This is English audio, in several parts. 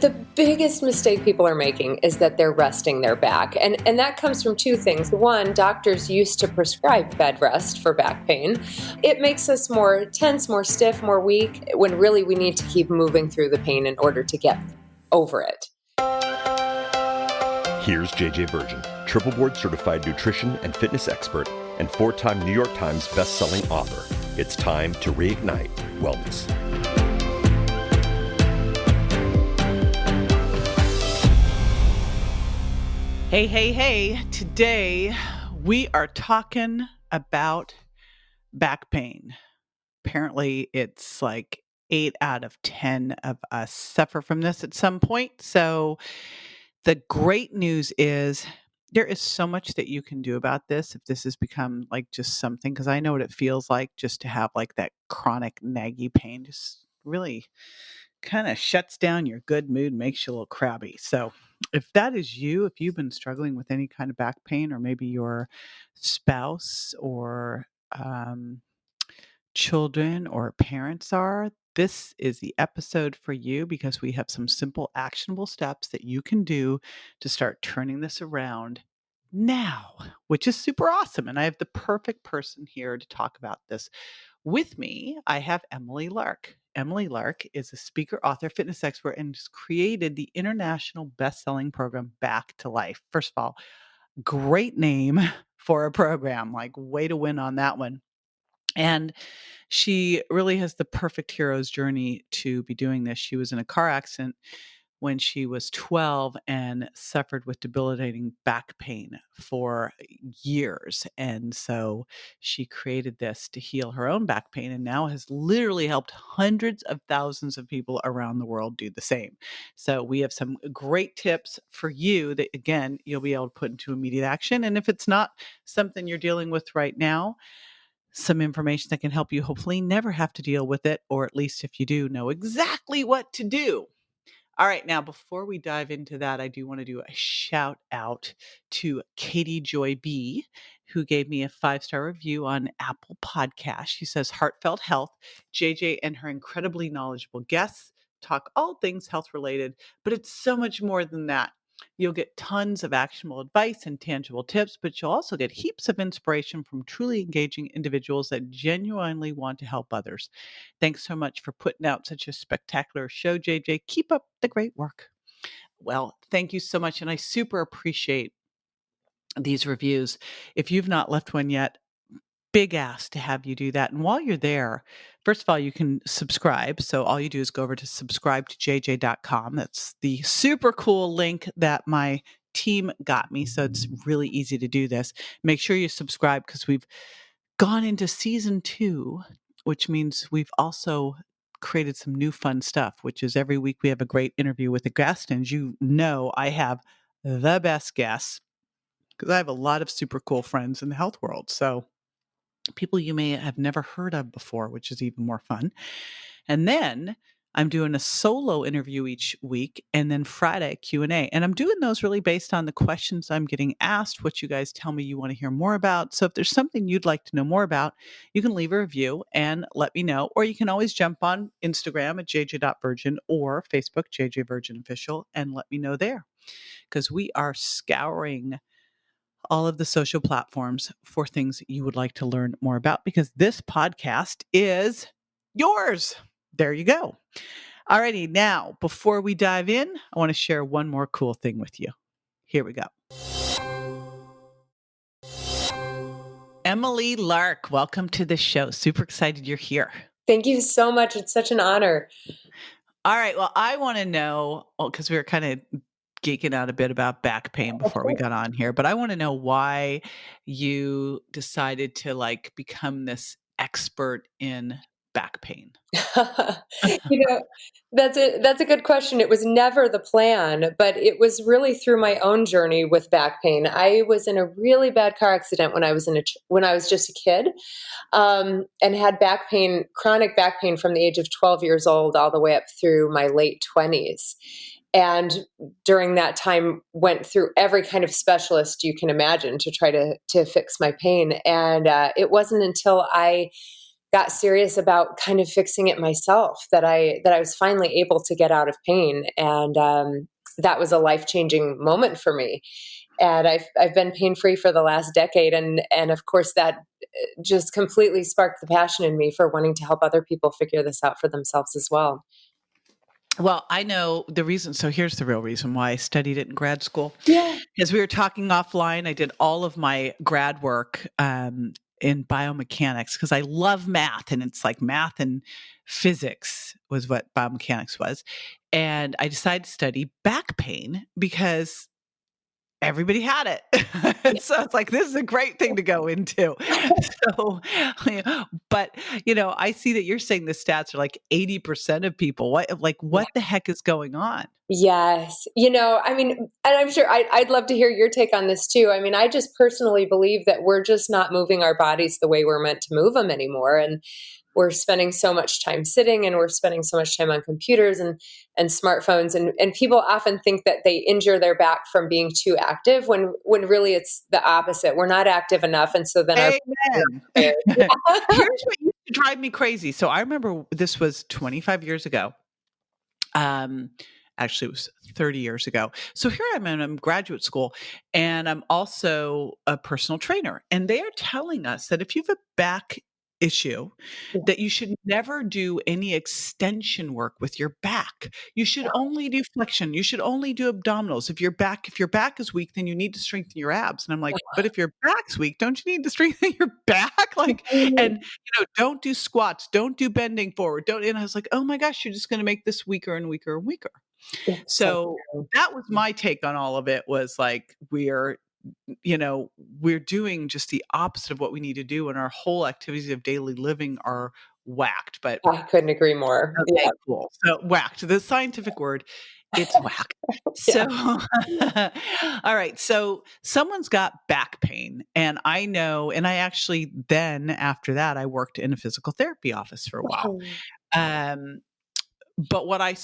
The biggest mistake people are making is that they're resting their back. And that comes from two things. One, doctors used to prescribe bed rest for back pain. It makes us more tense, more stiff, more weak, when really we need to keep moving through the pain in order to get over it. Here's JJ Virgin, triple board certified nutrition and fitness expert and 4-time New York Times bestselling author. It's time to reignite wellness. Hey. Today we are talking about back pain. Apparently it's like 8 out of 10 of us suffer from this at some point. So the great news is there is so much that you can do about this if this has become like just something, because I know what it feels like just to have like that chronic naggy pain. Just really kind of shuts down your good mood, makes you a little crabby. So if that is you, if you've been struggling with any kind of back pain, or maybe your spouse or children or parents are, this is the episode for you, because we have some simple actionable steps that you can do to start turning this around now, which is super awesome. And I have the perfect person here to talk about this with me. I have Emily Lark. Emily Lark is a speaker, author, fitness expert, and has created the international best-selling program Back to Life. First of all, great name for a program, like way to win on that one. And she really has the perfect hero's journey to be doing this. She was in a car accident when she was 12 and suffered with debilitating back pain for years. And so she created this to heal her own back pain, and now has literally helped hundreds of thousands of people around the world do the same. So we have some great tips for you that, again, you'll be able to put into immediate action. And if it's not something you're dealing with right now, some information that can help you hopefully never have to deal with it, or at least if you do, know exactly what to do. All right, now before we dive into that, I do want to do a shout out to Katie Joy B, who gave me a 5-star review on Apple Podcast. She says, heartfelt health. JJ and her incredibly knowledgeable guests talk all things health related, but it's so much more than that. You'll get tons of actionable advice and tangible tips, but you'll also get heaps of inspiration from truly engaging individuals that genuinely want to help others. Thanks so much for putting out such a spectacular show, JJ. Keep up the great work. Well, thank you so much. And I super appreciate these reviews. If you've not left one yet, big ask to have you do that. And while you're there, first of all, you can subscribe. So all you do is go over to subscribe2jj.com. That's the super cool link that my team got me. So it's really easy to do this. Make sure you subscribe, because we've gone into season 2, which means we've also created some new fun stuff, which is every week we have a great interview with a guest. And you know, I have the best guests, because I have a lot of super cool friends in the health world. So people you may have never heard of before, which is even more fun. And then I'm doing a solo interview each week, and then Friday Q&A. And I'm doing those really based on the questions I'm getting asked, what you guys tell me you want to hear more about. So if there's something you'd like to know more about, you can leave a review and let me know. Or you can always jump on Instagram at jj.virgin or Facebook, JJ Virgin Official, and let me know there. Because we are scouring all of the social platforms for things you would like to learn more about, because this podcast is yours. There you go. Alrighty, now, before we dive in, I want to share one more cool thing with you. Here we go. Emily Lark, welcome to the show. Super excited you're here. Thank you so much. It's such an honor. All right, well, I want to know, because we were kind of geeking out a bit about back pain before we got on here, but I want to know why you decided to like become this expert in back pain. That's a good question. It was never the plan, but it was really through my own journey with back pain. I was in a really bad car accident when I was just a kid, and had back pain, chronic back pain, from the age of 12 years old all the way up through my late 20s. And during that time, went through every kind of specialist you can imagine to try to fix my pain. And it wasn't until I got serious about kind of fixing it myself, that I was finally able to get out of pain. And that was a life-changing moment for me. And I've been pain-free for the last decade. And of course, that just completely sparked the passion in me for wanting to help other people figure this out for themselves as well. Well, I know the reason. So here's the real reason why I studied it in grad school. Yeah. As we were talking offline, I did all of my grad work in biomechanics because I love math, and it's like math and physics was what biomechanics was. And I decided to study back pain because everybody had it. So it's like, this is a great thing to go into. So, yeah, but I see that you're saying the stats are like 80% of people. What the heck is going on? Yes. I mean, and I'm sure I'd love to hear your take on this too. I mean, I just personally believe that we're just not moving our bodies the way we're meant to move them anymore. And we're spending so much time sitting, and we're spending so much time on computers and smartphones. And people often think that they injure their back from being too active when really it's the opposite. We're not active enough. And so then our Amen. there. Here's what used to drive me crazy. So I remember this was 25 years ago. Actually, it was 30 years ago. So here I'm in graduate school, and I'm also a personal trainer. And they are telling us that if you have a back issue, that you should never do any extension work with your back. You should only do flexion. You should only do abdominals. If your back is weak, then you need to strengthen your abs. And I'm like, but if your back's weak, don't you need to strengthen your back? And don't do squats, don't do bending forward. Don't. And I was like, oh my gosh, you're just going to make this weaker and weaker and weaker. It's so So true. that was my take on all of it, was like, we're doing just the opposite of what we need to do, and our whole activities of daily living are whacked. But I couldn't agree more. okay, cool. So whacked, the scientific word, it's whack. Yeah. So, all right. So someone's got back pain, and I know, and I actually then after that, I worked in a physical therapy office for a while. Yeah. Um, but what I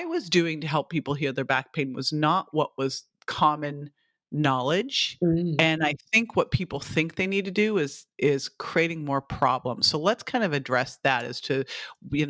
was doing to help people heal their back pain was not what was common knowledge. Mm. And I think what people think they need to do is creating more problems. So let's kind of address that as to,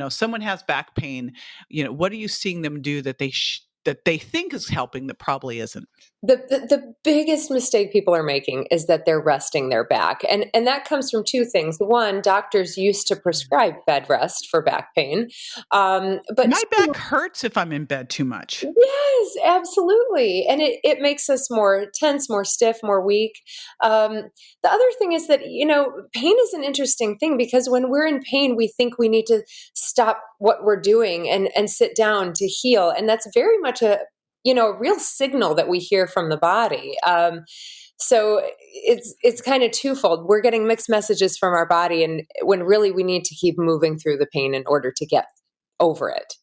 someone has back pain, what are you seeing them do that they think is helping that probably isn't? The biggest mistake people are making is that they're resting their back. And that comes from two things. One, doctors used to prescribe bed rest for back pain. But My back hurts if I'm in bed too much. yes, absolutely. And it makes us more tense, more stiff, more weak. The other thing is that, pain is an interesting thing, because when we're in pain, we think we need to stop what we're doing and sit down to heal. And that's very much a real signal that we hear from the body. So it's kind of twofold. We're getting mixed messages from our body, and when really we need to keep moving through the pain in order to get over it.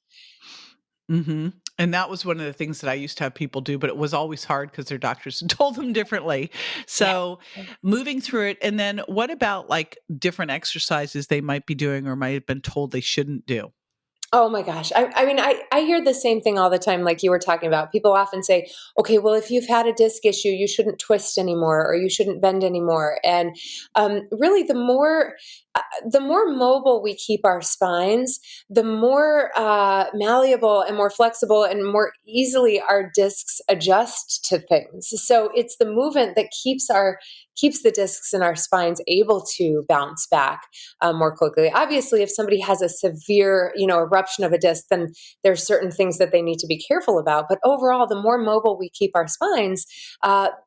Mm-hmm. And that was one of the things that I used to have people do, but it was always hard because their doctors told them differently. So moving through it. And then what about like different exercises they might be doing or might have been told they shouldn't do? Oh my gosh. I mean, I hear the same thing all the time, like you were talking about. People often say, okay, well, if you've had a disc issue, you shouldn't twist anymore, or you shouldn't bend anymore. And really, the more mobile we keep our spines, the more malleable and more flexible and more easily our discs adjust to things. So it's the movement that keeps the discs in our spines able to bounce back more quickly. Obviously, if somebody has a severe, eruption of a disc, then there's certain things that they need to be careful about. But overall, the more mobile we keep our spines,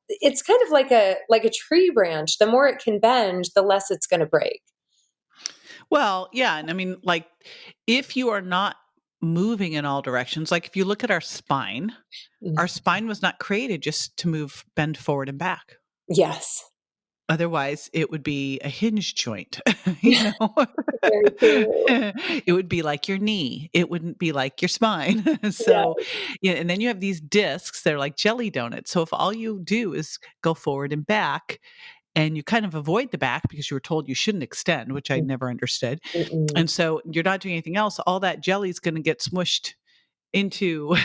it's kind of like a tree branch. The more it can bend, the less it's going to break. Well, yeah. And I mean, like, if you are not moving in all directions, like if you look at our spine was not created just to bend forward and back. Yes. Otherwise, it would be a hinge joint, you know? Very true. It would be like your knee. It wouldn't be like your spine. Yeah. So, and then you have these discs, they're like jelly donuts. So if all you do is go forward and back, and you kind of avoid the back because you were told you shouldn't extend, which I never understood. Mm-mm. And so you're not doing anything else. All that jelly is going to get smushed into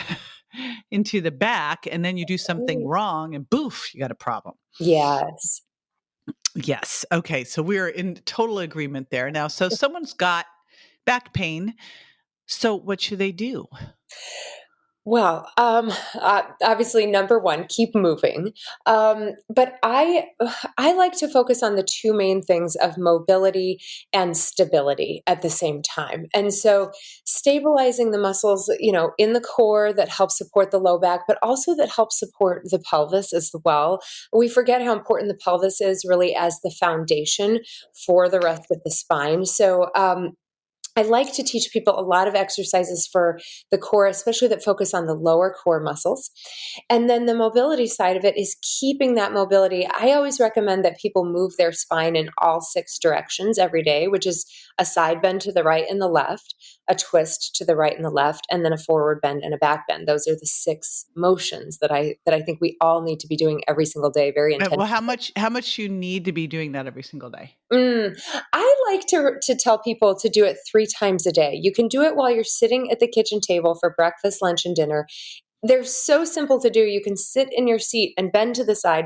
into the back, and then you do something wrong and boof, you got a problem. Yes. Yes. Okay. So we're in total agreement there. Now, so someone's got back pain. So what should they do? Well, obviously, number one, keep moving. But I like to focus on the two main things of mobility and stability at the same time. And so, stabilizing the muscles, in the core that help support the low back, but also that help support the pelvis as well. We forget how important the pelvis is really as the foundation for the rest of the spine. So, I like to teach people a lot of exercises for the core, especially that focus on the lower core muscles. And then the mobility side of it is keeping that mobility. I always recommend that people move their spine in all six directions every day, which is a side bend to the right and the left, a twist to the right and the left, and then a forward bend and a back bend. Those are the six motions that I think we all need to be doing every single day, very Well, intentionally. how much you need to be doing that every single day? I like to tell people to do it 3 times a day. You can do it while you're sitting at the kitchen table for breakfast, lunch, and dinner. They're so simple to do. You can sit in your seat and bend to the side,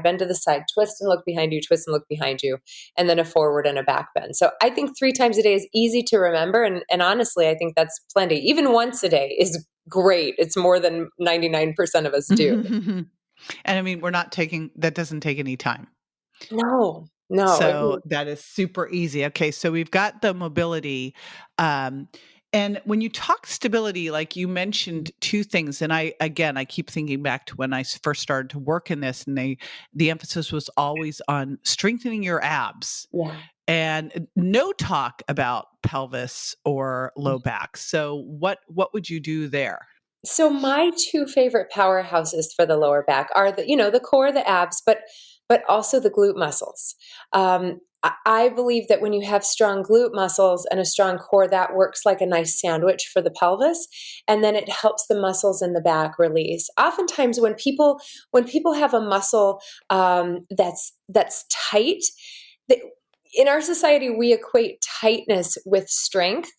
twist and look behind you, twist and look behind you, and then a forward and a back bend. So I think 3 times a day is easy to remember. And honestly, I think that's plenty. Even once a day is great. It's more than 99% of us do. And I mean, that doesn't take any time. No, no. So that is super easy. Okay, so we've got the mobility. Um, and when you talk stability, like you mentioned two things, and I keep thinking back to when I first started to work in this, and the emphasis was always on strengthening your abs Yeah. and no talk about pelvis or low back. So what would you do there? So my two favorite powerhouses for the lower back are the core, the abs, but also the glute muscles. I believe that when you have strong glute muscles and a strong core, that works like a nice sandwich for the pelvis, and then it helps the muscles in the back release. Oftentimes, when people have a muscle that's tight, they, in our society, we equate tightness with strength,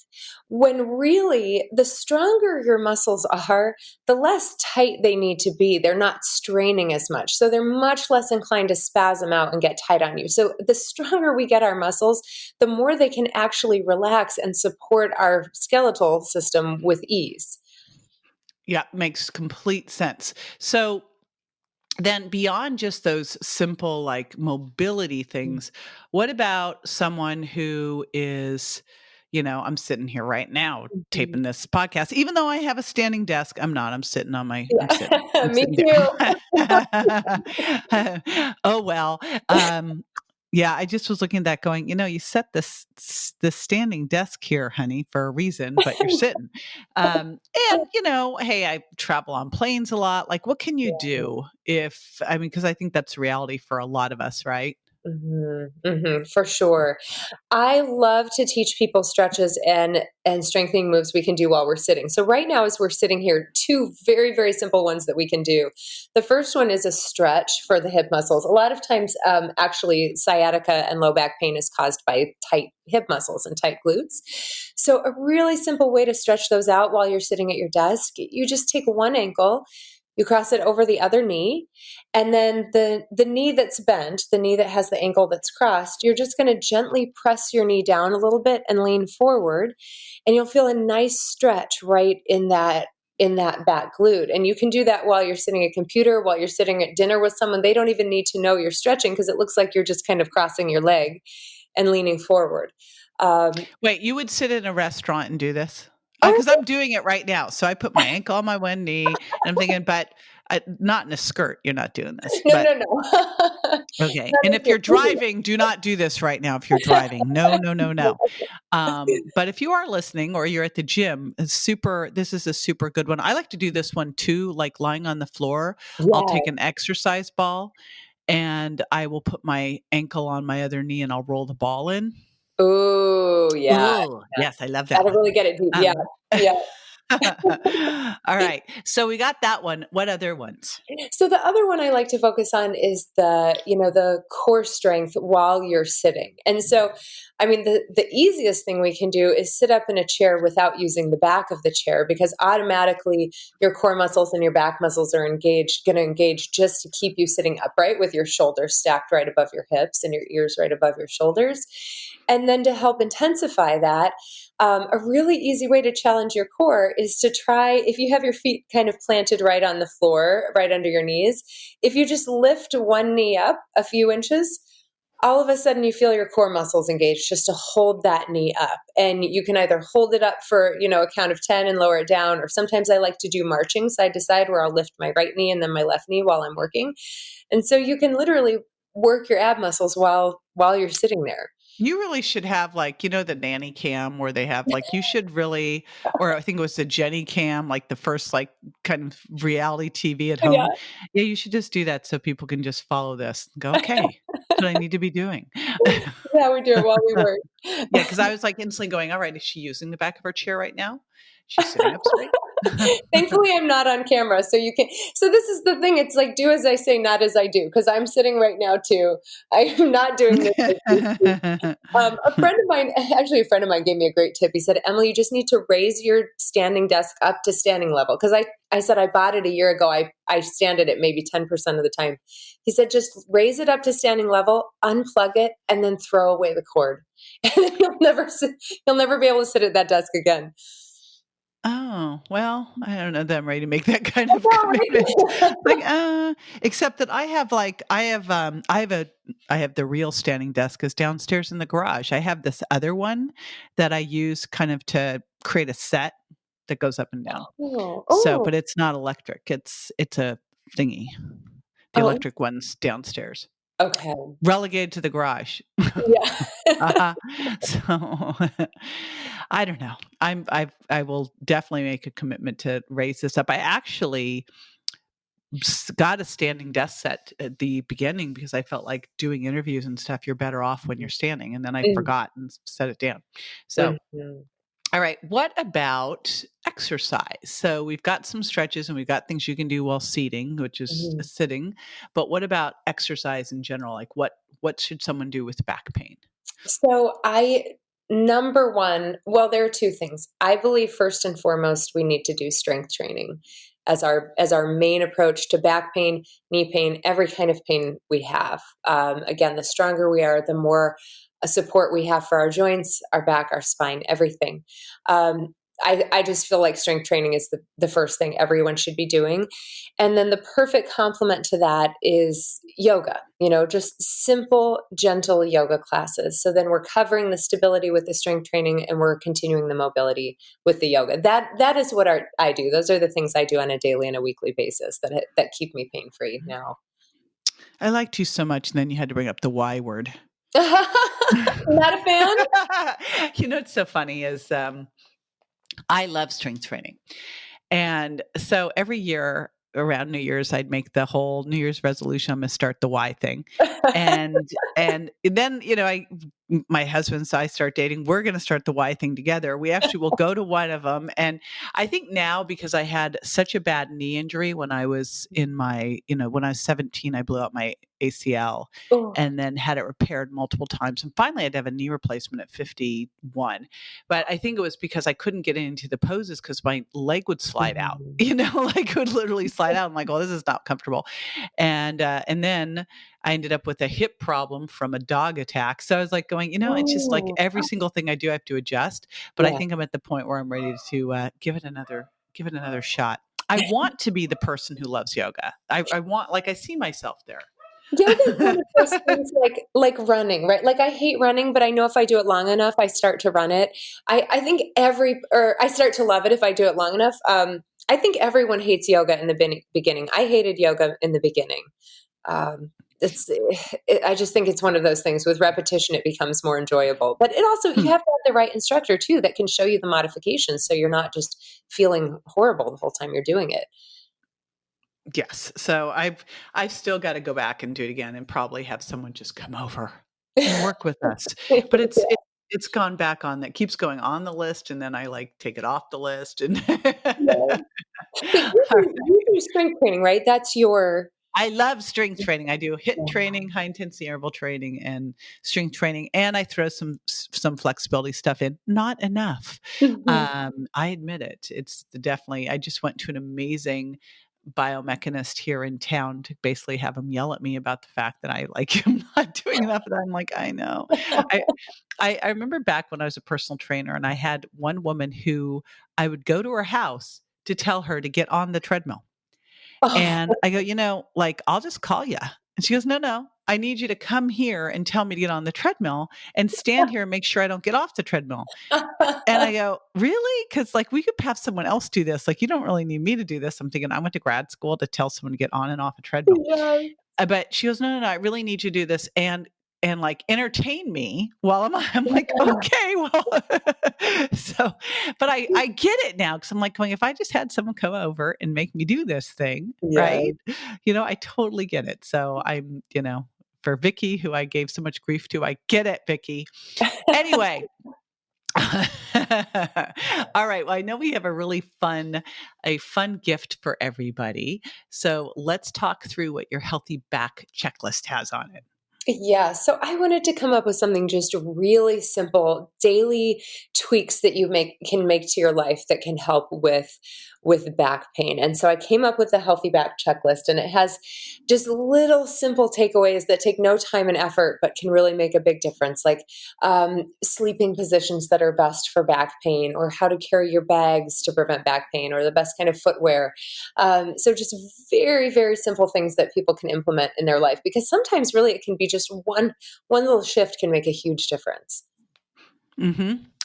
when really the stronger your muscles are, the less tight they need to be. They're not straining as much. So they're much less inclined to spasm out and get tight on you. So the stronger we get our muscles, the more they can actually relax and support our skeletal system with ease. Yeah, makes complete sense. So then beyond just those simple like mobility things, what about someone who is, I'm sitting here right now Mhm. taping this podcast, even though I have a standing desk, I'm sitting on my, Yeah. I'm Me sitting too. there. Oh, well. Yeah, I just was looking at that going, you set this standing desk here, honey, for a reason, but you're sitting. And hey, I travel on planes a lot. Like, what can you do because I think that's reality for a lot of us, right? For sure. I love to teach people stretches and strengthening moves we can do while we're sitting. So right now, as we're sitting here, two very, very simple ones that we can do. The first one is a stretch for the hip muscles. A lot of times, actually, sciatica and low back pain is caused by tight hip muscles and tight glutes. So a really simple way to stretch those out while you're sitting at your desk, you just take one ankle, you cross it over the other knee, and then the knee that's bent, the knee that has the ankle that's crossed, you're just going to gently press your knee down a little bit and lean forward, and you'll feel a nice stretch right in that back glute. And you can do that while you're sitting at a computer, while you're sitting at dinner with someone. They don't even need to know you're stretching because it looks like you're just kind of crossing your leg and leaning forward. Um, Wait, you would sit in a restaurant and do this? oh, Because I'm doing it right now. So I put my ankle on my one knee, and I'm thinking, but not in a skirt. You're not doing this, no, but no, no. okay. Not And if if you're you're driving, do not do this right now. If you're driving, no, no, no, no. But if you are listening or you're at the gym, this is a super good one. I like to do this one too, like lying on the floor. I'll Yeah. take an exercise ball and I will put my ankle on my other knee and I'll roll the ball in. Oh, yeah. Ooh, Yeah. yes, I love that Gotta one. really get it deep. Yeah. Um, Yeah. All right. So we got that one. What other ones? So the other one I like to focus on is the core strength while you're sitting. And so, I mean, the easiest thing we can do is sit up in a chair without using the back of the chair, because automatically your core muscles and your back muscles are going to engage just to keep you sitting upright with your shoulders stacked right above your hips and your ears right above your shoulders. And then to help intensify that, a really easy way to challenge your core is to try, if you have your feet kind of planted right on the floor, right under your knees, if you just lift one knee up a few inches, all of a sudden you feel your core muscles engaged just to hold that knee up. And you can either hold it up for, a count of 10 and lower it down, or sometimes I like to do marching side to side where I'll lift my right knee and then my left knee while I'm working. And so you can literally work your ab muscles while you're sitting there. You really should have like, the nanny cam where they have like, you should really, or I think it was the Jenny cam, like the first like kind of reality TV at Yeah. home. Yeah, you should just do that so people can just follow this and go, okay, that's what I need to be doing. Yeah, we do it while we work. Yeah, because I was like instantly going, all right, is she using the back of her chair right now? She's sitting up straight. Thankfully, I'm not on camera, so you can. So this is the thing. It's like do as I say, not as I do. Because I'm sitting right now too. I am not doing this. As we speak. A friend of mine, actually, a friend of mine gave me a great tip. He said, "Emily, you just need to raise your standing desk up to standing level." Because I said I bought it a year ago. I stand it at maybe 10% of the time. He said, just raise it up to standing level, unplug it, and then throw away the cord. And then you'll never be able to sit at that desk again. Oh, well, I don't know that I'm ready to make that kind I of know, commitment. right? Like, except that I have the real standing desk is downstairs in the garage. I have this other one that I use kind of to create a set that goes up and down. Oh, So, oh, but it's not electric. It's a thingy. The oh, electric one's downstairs, okay. relegated to the garage. Yeah. Uh-huh. So I don't know. I will definitely make a commitment to raise this up. I actually got a standing desk set at the beginning because I felt like doing interviews and stuff, you're better off when you're standing. And then I Mm, forgot and set it down. So, mhm, all right. What about exercise? So we've got some stretches and we've got things you can do while seating, which is mhm. sitting. But what about exercise in general? Like what should someone do with back pain? So number one, well, there are two things. I believe first and foremost, we need to do strength training as our main approach to back pain, knee pain, every kind of pain we have. Again, the stronger we are, the more support we have for our joints, our back, our spine, everything. I just feel like strength training is the first thing everyone should be doing. And then the perfect complement to that is yoga, just simple, gentle yoga classes. So then we're covering the stability with the strength training and we're continuing the mobility with the yoga. That is what I do. Those are the things I do on a daily and a weekly basis that keep me pain free now. I liked you so much, and then you had to bring up the Y word. Not a fan? What's so funny is I love strength training. And so every year around New Year's, I'd make the whole New Year's resolution, I'm going to start the Y thing. And then, my husband and I start dating, we're going to start the Y thing together. We actually will go to one of them. And I think now, because I had such a bad knee injury when I was when I was 17, I blew out my ACL Oh, and then had it repaired multiple times. And finally, I had to have a knee replacement at 51. But I think it was because I couldn't get into the poses because my leg would slide out, mhm. like it would literally slide out. I'm like, oh, this is not comfortable. And then I ended up with a hip problem from a dog attack. So I was like going, it's just like Oh, every single thing I do, I have to adjust. But I yeah. think I'm at the point where I'm ready to give it another shot. I want to be the person who loves yoga. I want, like, I see myself there. Yoga is one of those things like running, right? Like I hate running, but I know if I do it long enough, I start to run it. I think I start to love it if I do it long enough. I think everyone hates yoga in the beginning. I hated yoga in the beginning. Um, I just think it's one of those things with repetition, it becomes more enjoyable. But it also, you have to have the right instructor too that can show you the modifications so you're not just feeling horrible the whole time you're doing it. Yes. So I've still got to go back and do it again and probably have someone just come over and work with us. But it's Yeah. it's gone back on that keeps going on the list, and then I, like, take it off the list, and Yeah. But you do strength training, right? That's your I love strength training. I do HIIT yeah. training, high intensity interval training, and strength training, and I throw some flexibility stuff in. Not enough. Mhm. I admit it. It's definitely. I just went to an amazing biomechanist here in town to basically have him yell at me about the fact that I like am not doing enough. And I'm like, I know. I, I remember back when I was a personal trainer, and I had one woman who I would go to her house to tell her to get on the treadmill. And Oh. I go, like, I'll just call you. And she goes, no, no, I need you to come here and tell me to get on the treadmill and stand here and make sure I don't get off the treadmill. And I go, really? Because like we could have someone else do this. Like, you don't really need me to do this. I'm thinking I went to grad school to tell someone to get on and off a treadmill. Yeah. But she goes, no, no, no, I really need you to do this and like entertain me while I'm like, okay, well, so, but I get it now because I'm like going, if I just had someone come over and make me do this thing, Yeah. right? I totally get it. So for Vicky, who I gave so much grief to, I get it, Vicky. Anyway. All right. Well, I know we have a fun gift for everybody. So let's talk through what your healthy back checklist has on it. Yeah, so I wanted to come up with something just really simple, daily tweaks that you can make to your life that can help with back pain. And so I came up with the healthy back checklist, and it has just little simple takeaways that take no time and effort but can really make a big difference, like sleeping positions that are best for back pain, or how to carry your bags to prevent back pain, or the best kind of footwear. So just very, very simple things that people can implement in their life, because sometimes really it can be just one little shift can make a huge difference.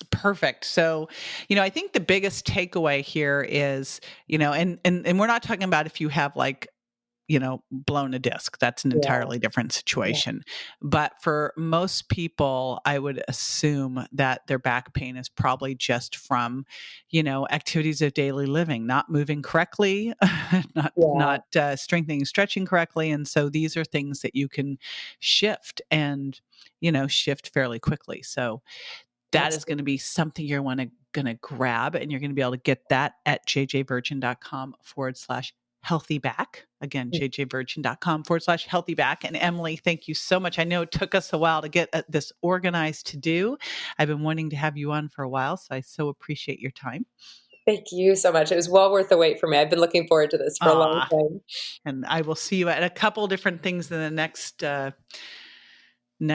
Perfect. So, I think the biggest takeaway here is, and we're not talking about if you have like, blown a disc. That's an Yeah, entirely different yeah, situation. But for most people, I would assume that their back pain is probably just from, activities of daily living, not moving correctly, yeah. not strengthening, stretching correctly. And so these are things that you can shift and, shift fairly quickly. So that is going to Absolutely. be something you're going to grab, and you're going to be able to get that at jjvirgin.com/healthy back. Again, jjvirgin.com/healthy back. And Emily, thank you so much. I know it took us a while to get this organized to do. I've been wanting to have you on for a while, so I so appreciate your time. Thank you so much. It was well worth the wait for me. I've been looking forward to this for a long Ah, time. and I will see you at a couple different things in the next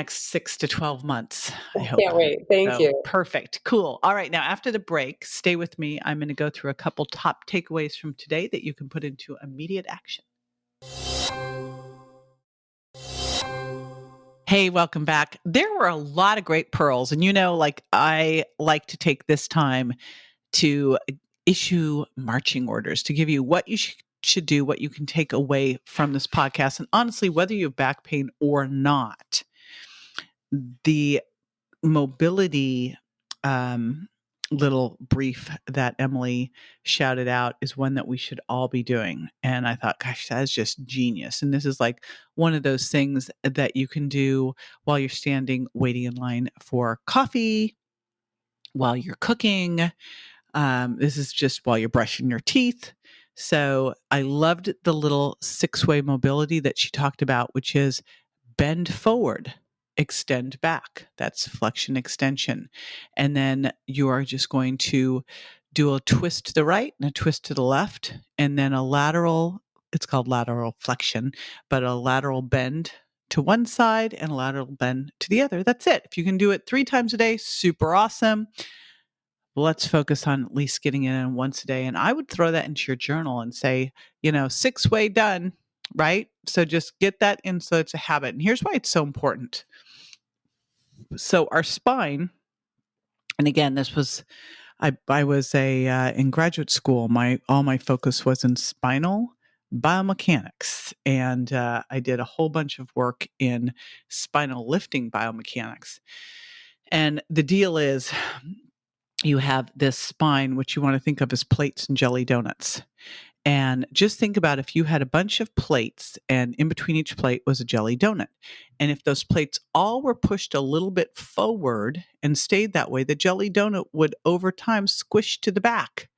6 to 12 months, I hope. Can't wait. Thank So you. perfect. Cool. All right. Now, after the break, stay with me. I'm going to go through a couple top takeaways from today that you can put into immediate action. Hey, welcome back. There were a lot of great pearls. And, like I like to take this time to issue marching orders to give you what you should do, what you can take away from this podcast. And honestly, whether you have back pain or not, the mobility little brief that Emily shouted out is one that we should all be doing. And I thought, gosh, that is just genius. And this is like one of those things that you can do while you're standing waiting in line for coffee, while you're cooking. This is just while you're brushing your teeth. So I loved the little 6-way mobility that she talked about, which is bend forward, extend back. That's flexion extension. And then you are just going to do a twist to the right and a twist to the left, and then it's called lateral flexion, but a lateral bend to one side and a lateral bend to the other. That's it. If you can do it 3 times a day, super awesome. Let's focus on at least getting it in once a day. And I would throw that into your journal and say, 6-way done, right? So just get that in so it's a habit. And here's why it's so important. So our spine, and again, I was in graduate school. All my focus was in spinal biomechanics, and I did a whole bunch of work in spinal lifting biomechanics. And the deal is, you have this spine, which you want to think of as plates and jelly donuts. And just think about if you had a bunch of plates and in between each plate was a jelly donut. And if those plates all were pushed a little bit forward and stayed that way, the jelly donut would over time squish to the back.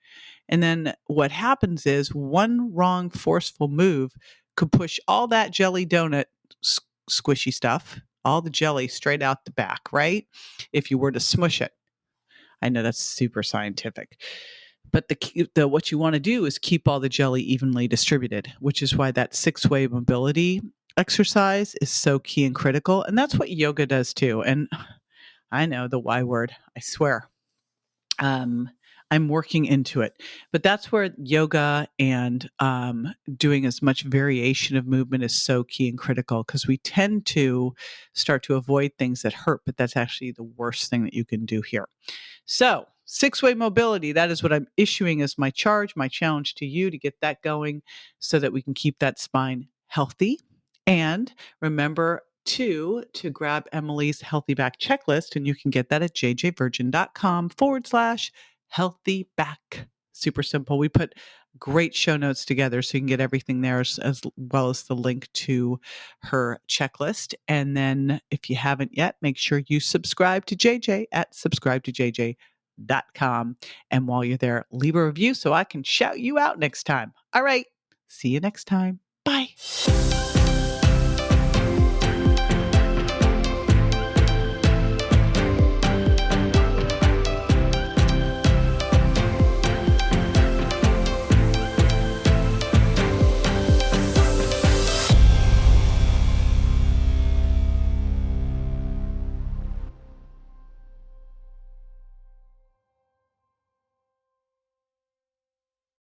And then what happens is one wrong forceful move could push all that jelly donut squishy stuff, all the jelly straight out the back, right? If you were to smush it. I know that's super scientific. But the what you want to do is keep all the jelly evenly distributed, which is why that 6-way mobility exercise is so key and critical. And that's what yoga does too. And I know the Y word, I swear. I'm working into it, but that's where yoga and doing as much variation of movement is so key and critical, because we tend to start to avoid things that hurt, but that's actually the worst thing that you can do here. So 6-way mobility, that is what I'm issuing as my challenge to you to get that going so that we can keep that spine healthy. And remember to grab Emily's Healthy Back Checklist, and you can get that at jjvirgin.com/healthy back. Super simple. We put great show notes together so you can get everything there, as well as the link to her checklist. And then if you haven't yet, make sure you subscribe to JJ at subscribetoJJ.com. And while you're there, leave a review so I can shout you out next time. All right. See you next time. Bye.